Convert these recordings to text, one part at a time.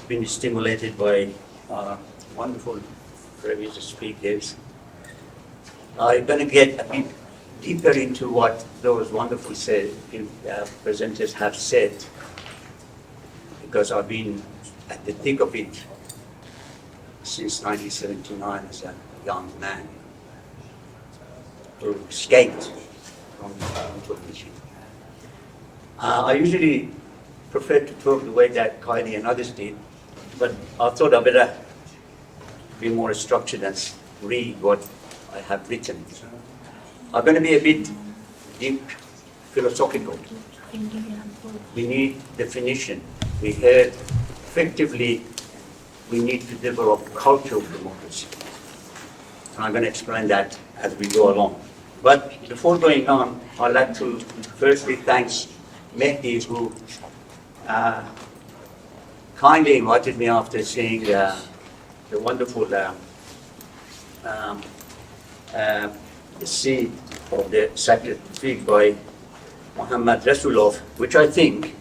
been stimulated by wonderful previous speakers. I'm going to get a bit deeper into what those wonderful presenters have said, because I've been at the thick of it since 1979 as a young man who escaped from the machine. I usually prefer to talk the way that Kylie and others did, but I thought I'd better be more structured and read what I have written. I'm going to be a bit deep philosophical. We need definition. We heard effectively we need to develop culture of democracy. And I'm going to explain that as we go along. But before going on, I'd like to firstly thank Mehdi, who kindly invited me after seeing the wonderful seed of the sacred fig by Muhammad Rasulov, which I think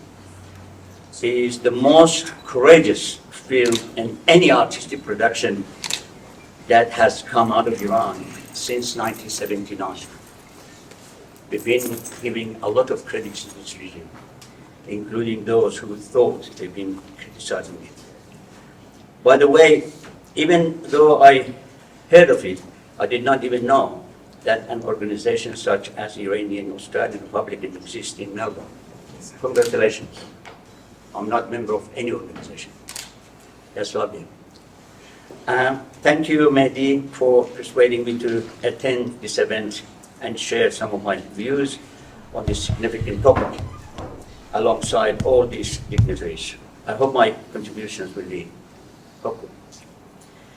is the most courageous film in any artistic production that has come out of Iran since 1979. We've been giving a lot of credit to this regime, including those who thought they've been criticizing it. By the way, even though I heard of it, I did not even know that an organization such as Iranian Australian Republican exists in Melbourne. Congratulations. I'm not a member of any organization. That's lovely. Thank you, Mehdi, for persuading me to attend this event and share some of my views on this significant topic alongside all these dignitaries. I hope my contributions will be helpful.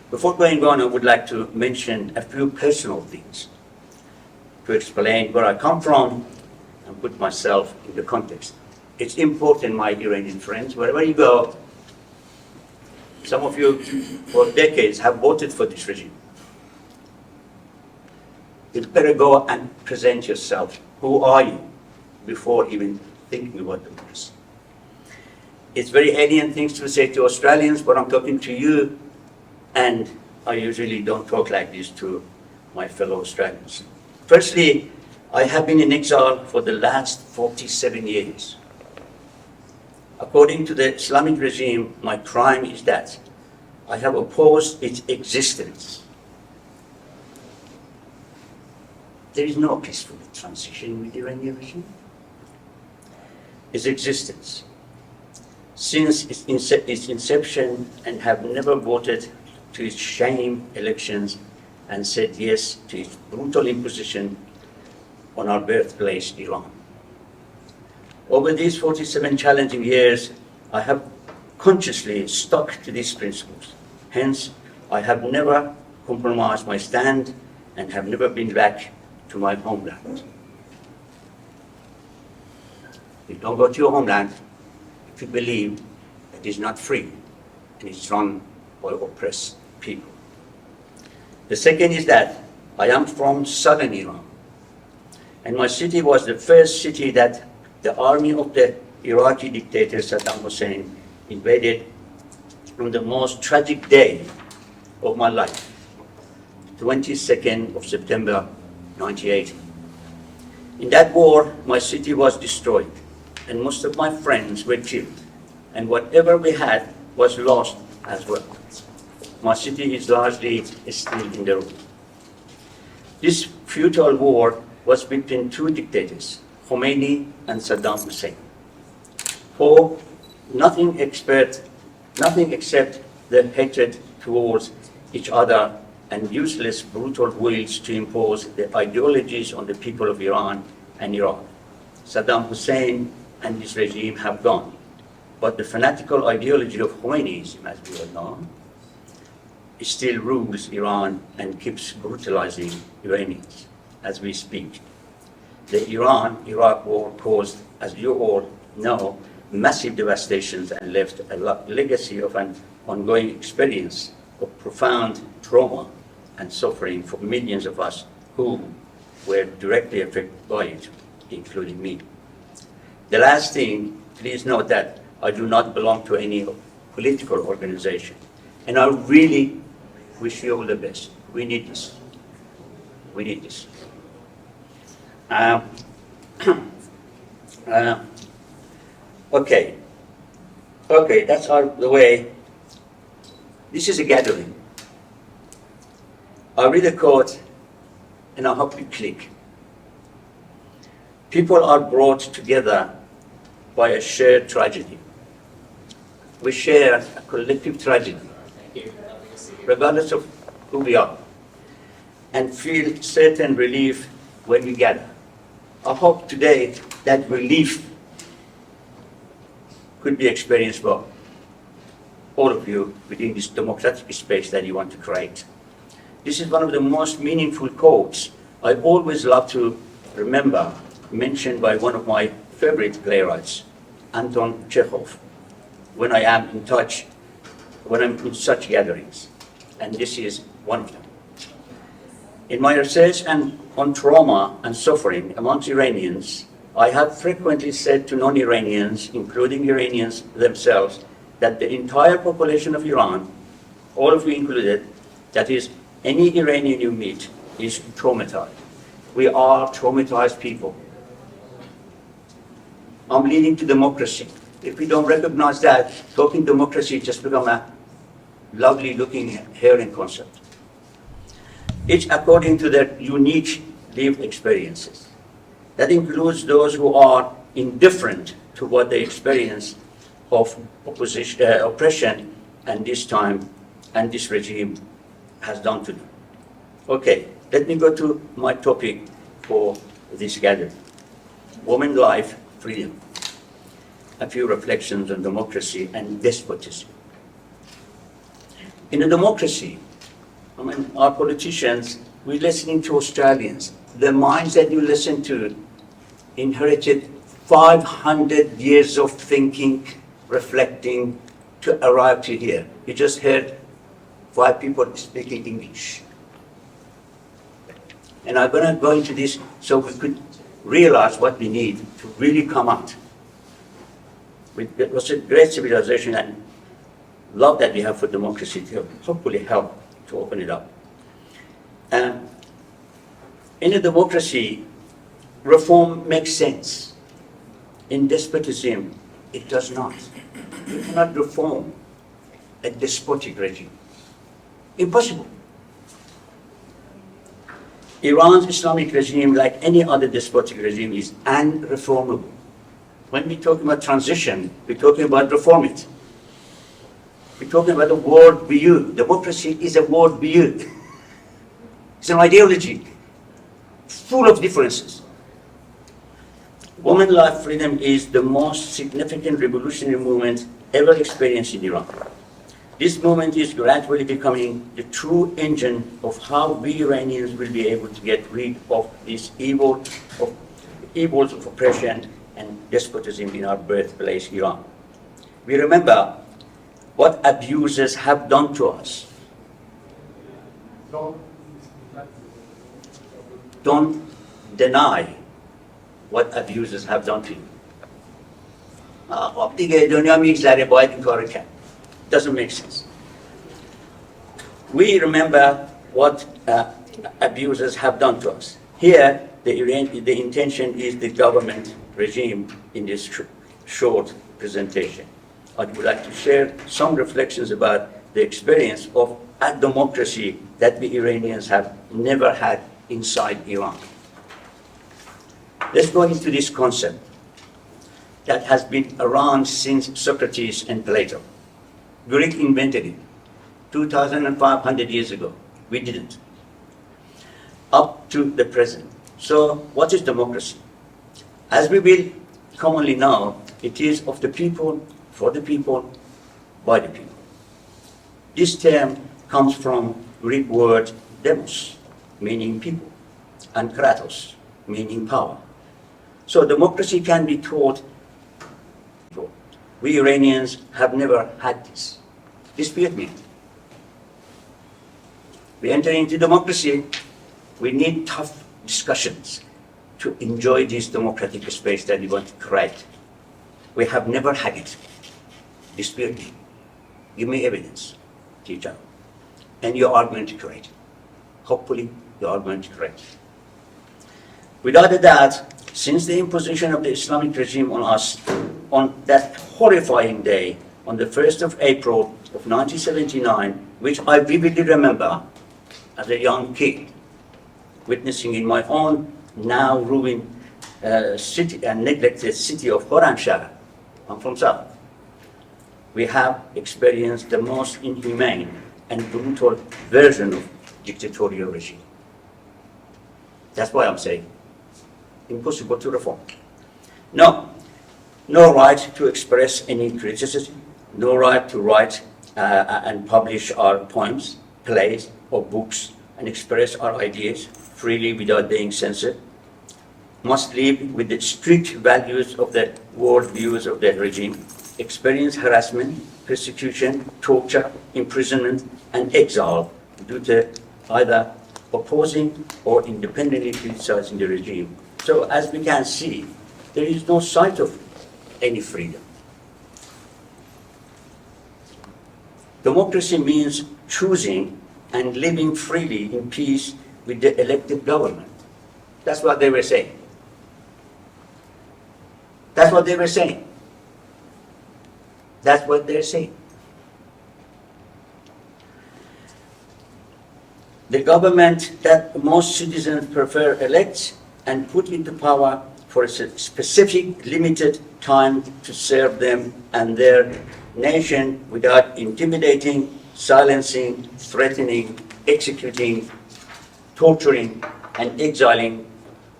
Before going on, I would like to mention a few personal things to explain where I come from and put myself in the context. It's important, my Iranian friends, wherever you go, some of you for decades have voted for this regime. You better go and present yourself. Who are you? Before even thinking about democracy. It's very alien things to say to Australians, but I'm talking to you, and I usually don't talk like this to my fellow Australians. Firstly, I have been in exile for the last 47 years. According to the Islamic regime, my crime is that I have opposed its existence. There is no peaceful transition with the Iranian regime. Its existence. Since its inception, and have never voted to its shame elections and said yes to its brutal imposition on our birthplace, Iran. Over these 47 challenging years, I have consciously stuck to these principles. Hence, I have never compromised my stand and have never been back to my homeland. You don't go to your homeland if you believe that it is not free and it's run by oppressed people. The second is that I am from southern Iran, and my city was the first city that the army of the Iraqi dictator Saddam Hussein invaded on the most tragic day of my life, 22nd of September 1980. In that war, my city was destroyed, and most of my friends were killed, and whatever we had was lost as well. My city is largely still in the ruin. This futile war was between two dictators, Khomeini and Saddam Hussein, who nothing except the hatred towards each other and useless brutal wills to impose their ideologies on the people of Iran and Iraq. Saddam Hussein and his regime have gone, but the fanatical ideology of Khomeinism, as we all know, still rules Iran and keeps brutalizing Iranians as we speak. The Iran-Iraq war caused, as you all know, massive devastations and left a legacy of an ongoing experience of profound trauma and suffering for millions of us who were directly affected by it, including me. The last thing, please note that I do not belong to any political organization. And I really wish you all the best. We need this. We need this. Okay. Okay, that's the way. This is a gathering. I'll read a quote, and I hope you click. People are brought together by a shared tragedy. We share a collective tragedy, regardless of who we are, and feel certain relief when we gather. I hope today that relief could be experienced by all of you within this democratic space that you want to create. This is one of the most meaningful quotes I always love to remember, mentioned by one of my favorite playwrights, Anton Chekhov, when I am in touch, when I'm in such gatherings. And this is one of them. In my research on trauma and suffering amongst Iranians, I have frequently said to non-Iranians, including Iranians themselves, that the entire population of Iran, all of you included, that is, any Iranian you meet is traumatized. We are traumatized people. I'm leading to democracy. If we don't recognize that, talking democracy just become a lovely looking hearing concept. Each according to their unique lived experiences. That includes those who are indifferent to what they experience of oppression and this time and this regime has done to them. Okay, let me go to my topic for this gathering. Woman, life, freedom. A few reflections on democracy and despotism. In a democracy, I mean, our politicians, we're listening to Australians. The minds that you listen to inherited 500 years of thinking, reflecting to arrive to here. You just heard 5 people speaking English. And I'm going to go into this so we could realize what we need to really come out. It was a great civilization and love that we have for democracy to hopefully help to open it up. In a democracy, reform makes sense. In despotism, it does not. You cannot reform a despotic regime. Impossible. Iran's Islamic regime, like any other despotic regime, is unreformable. When we talk about transition, we're talking about reform it. We're talking about a world view. Democracy is a world view. It's an ideology full of differences. Women life freedom is the most significant revolutionary movement ever experienced in Iran. This movement is gradually becoming the true engine of how we Iranians will be able to get rid of these evils of oppression and despotism in our birthplace, Iran. We remember what abusers have done to us. Don't deny what abusers have done to you. Doesn't make sense. We remember what abusers have done to us. Here, the intention is the government regime in this short presentation. I would like to share some reflections about the experience of a democracy that the Iranians have never had inside Iran. Let's go into this concept that has been around since Socrates and Plato. Greek invented it 2,500 years ago. We didn't. Up to the present. So what is democracy? As we will commonly know, it is of the people, for the people, by the people. This term comes from Greek word demos, meaning people, and kratos, meaning power. So democracy can be taught. We Iranians have never had this. Dispute me. We enter into democracy, we need tough discussions to enjoy this democratic space that we want to create. We have never had it. Dispute me. Give me evidence, teacher. And you are going to correct. Hopefully, you are going to correct. Without a doubt, since the imposition of the Islamic regime on us on that horrifying day, on the 1st of April of 1979, which I vividly remember as a young kid, witnessing in my own now ruined city and neglected city of Khorramshahr. I'm from South. We have experienced the most inhumane and brutal version of dictatorial regime. That's why I'm saying impossible to reform. No right to express any criticism, no right to write and publish our poems, plays, or books and express our ideas freely without being censored. Must live with the strict values of the world views of the regime, experience harassment, persecution, torture, imprisonment, and exile due to either opposing or independently criticizing the regime. So as we can see, there is no sight of any freedom. Democracy means choosing and living freely in peace with the elected government. That's what they were saying. That's what they were saying. That's what they're saying. The government that most citizens prefer elects and put into power for a specific limited time to serve them and their nation without intimidating, silencing, threatening, executing, torturing, and exiling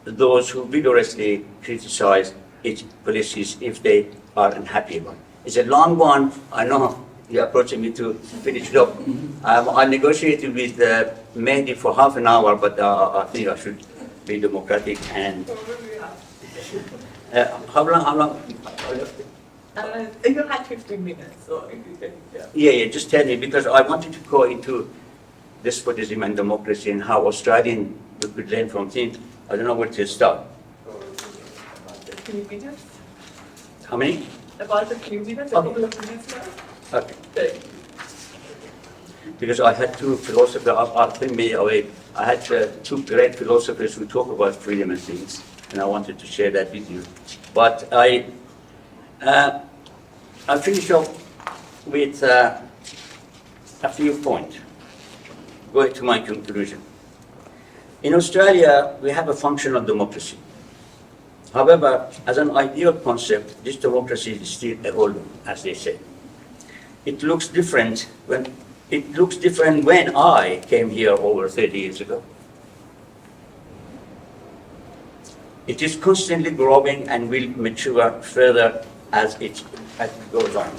those who vigorously criticize its policies if they are unhappy about it. It's a long one. I know you're approaching me to finish it up. I negotiated with Mehdi for half an hour, but I think I should be democratic and... how long? You had 15 minutes, so if you can... Yeah, just tell me, because I wanted to go into despotism and democracy and how Australian could learn from things. I don't know where to start. About the few minutes? How many? About the few minutes, a couple of minutes now. Okay. Because I had two philosophers, I had two great philosophers who talk about freedom and things, and I wanted to share that with you. But I finish off with a few points, going to my conclusion. In Australia, we have a functional democracy. However, as an ideal concept, this democracy is still evolving, as they say. It looks different when I came here over 30 years ago. It is constantly growing and will mature further as it goes on.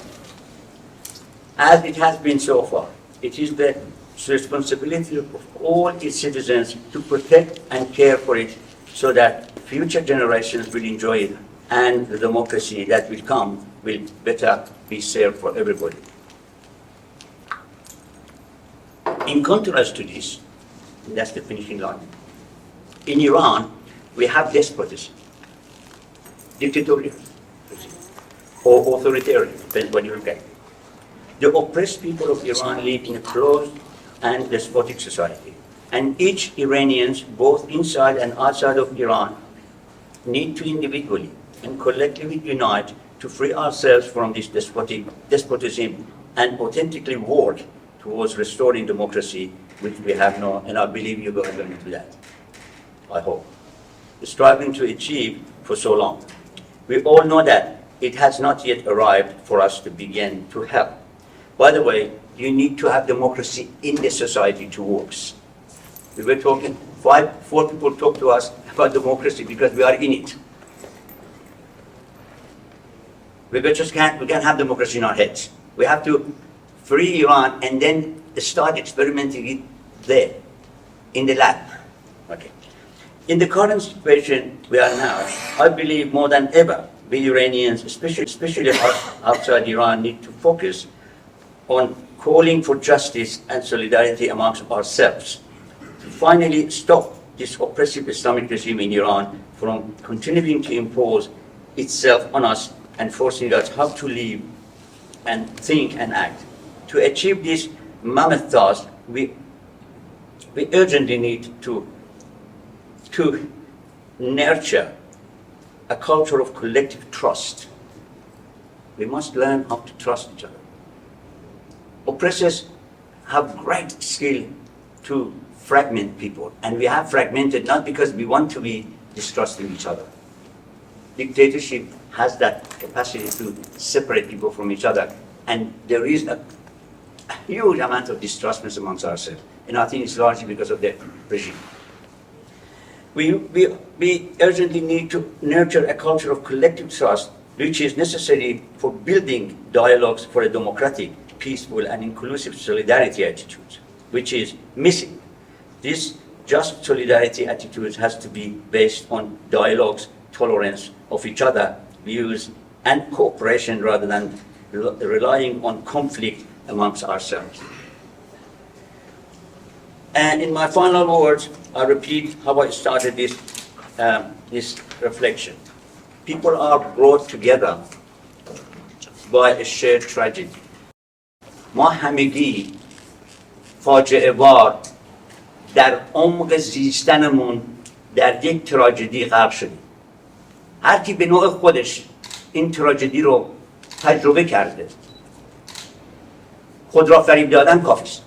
As it has been so far, it is the responsibility of all its citizens to protect and care for it so that future generations will enjoy it and the democracy that will come will better be served for everybody. In contrast to this, that's the finishing line, in Iran, we have despotism, dictatorial, or authoritarian, depends what you look at. The oppressed people of Iran live in a closed and despotic society. And each Iranian, both inside and outside of Iran, need to individually and collectively unite to free ourselves from this despotism and authentically work towards restoring democracy, which we have now, and I believe you're going to do that, I hope. Striving to achieve for so long. We all know that it has not yet arrived for us to begin to help. By the way, you need to have democracy in the society to work. We were talking, four people talked to us about democracy because we are in it. We can't have democracy in our heads. We have to free Iran and then start experimenting it there, in the lab. Okay. In the current situation we are now, I believe more than ever, we Iranians, especially outside Iran, need to focus on calling for justice and solidarity amongst ourselves to finally stop this oppressive Islamic regime in Iran from continuing to impose itself on us and forcing us how to live and think and act to achieve this mammoth task, we urgently need to nurture a culture of collective trust. We must learn how to trust each other. Oppressors have great skill to fragment people, and we have fragmented not because we want to be distrusting each other. Dictatorship has that capacity to separate people from each other, and there is a huge amount of distrustness amongst ourselves, and I think it's largely because of the regime. We urgently need to nurture a culture of collective trust, which is necessary for building dialogues for a democratic, peaceful, and inclusive solidarity attitude, which is missing. This just solidarity attitude has to be based on dialogues, tolerance of each other, views, and cooperation rather than relying on conflict amongst ourselves. And in my final words, I repeat how I started this reflection. People are brought together by a shared tragedy. ما همگی فاجعه بار در عمق زیستنمون در یک تراژدی غرق شدیم. هر کی به نوع خودش این تراژدی رو تجربه کرده، خود را فریب دادن کافی است.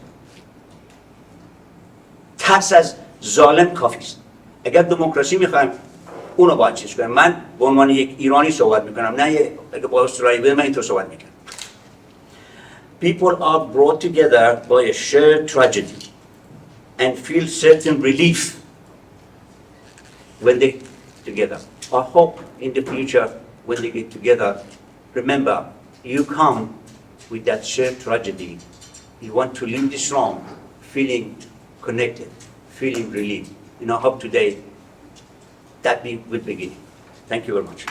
ترس از ظالم کافی است. اگر دموکراسی میخوایم اونو باید چیز کنیم. من به عنوان یک ایرانی صحبت میکنم، نه اگه با استرالیایی بودم من اینطور صحبت میکنم. People are brought together by a shared tragedy and feel certain relief when they get together. I hope in the future when they get together, remember, you come with that shared tragedy. You want to leave this room feeling connected, feeling relieved. And I hope today that be good beginning. Thank you very much.